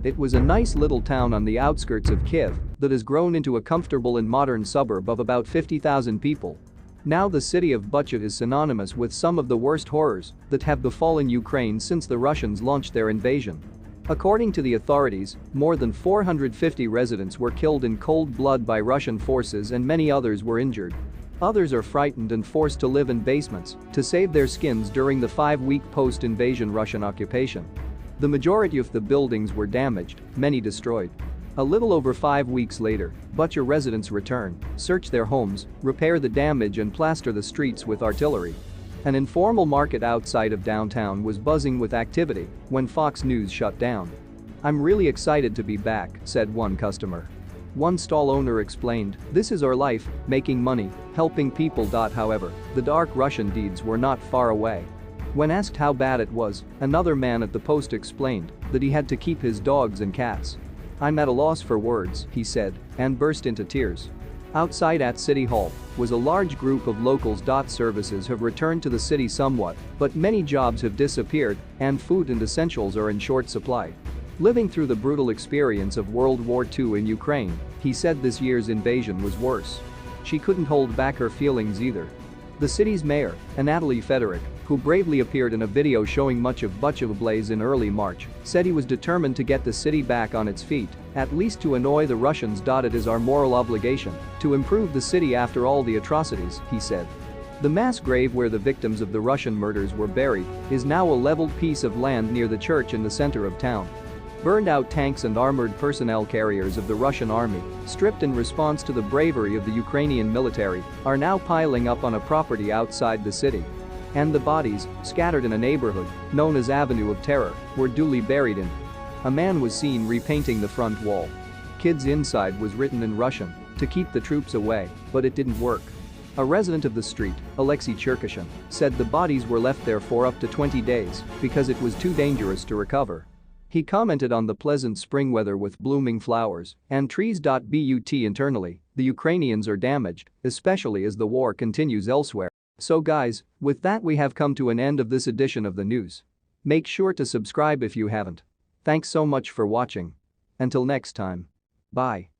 It was a nice little town on the outskirts of Kiev that has grown into a comfortable and modern suburb of about 50,000 people. Now the city of Bucha is synonymous with some of the worst horrors that have befallen Ukraine since the Russians launched their invasion. According to the authorities, more than 450 residents were killed in cold blood by Russian forces and many others were injured. Others are frightened and forced to live in basements to save their skins during the 5-week post-invasion Russian occupation. The majority of the buildings were damaged, many destroyed. A little over 5 weeks later, Bucha residents return, search their homes, repair the damage and plaster the streets with artillery. An informal market outside of downtown was buzzing with activity when Fox News shut down. "I'm really excited to be back," said one customer. One stall owner explained, "This is our life, making money, helping people." However, the dark Russian deeds were not far away. When asked how bad it was, another man at the post explained that he had to keep his dogs and cats. "I'm at a loss for words," he said, and burst into tears. Outside at City Hall was a large group of locals. Services have returned to the city somewhat, but many jobs have disappeared and food and essentials are in short supply. Living through the brutal experience of World War II in Ukraine, he said this year's invasion was worse. She couldn't hold back her feelings either. The city's mayor, Anatoly Fedoruk, who bravely appeared in a video showing much of Bucha ablaze in early March, said he was determined to get the city back on its feet, at least to annoy the Russians. It is our moral obligation to improve the city after all the atrocities, he said. The mass grave where the victims of the Russian murders were buried is now a leveled piece of land near the church in the center of town. Burned-out tanks and armored personnel carriers of the Russian army, stripped in response to the bravery of the Ukrainian military, are now piling up on a property outside the city. And the bodies, scattered in a neighborhood known as Avenue of Terror, were duly buried in. A man was seen repainting the front wall. "Kids inside" was written in Russian to keep the troops away, but it didn't work. A resident of the street, Alexei Cherkashin, said the bodies were left there for up to 20 days because it was too dangerous to recover. He commented on the pleasant spring weather with blooming flowers and trees. But internally, the Ukrainians are damaged, especially as the war continues elsewhere. So guys, with that we have come to an end of this edition of the news. Make sure to subscribe if you haven't. Thanks so much for watching. Until next time. Bye.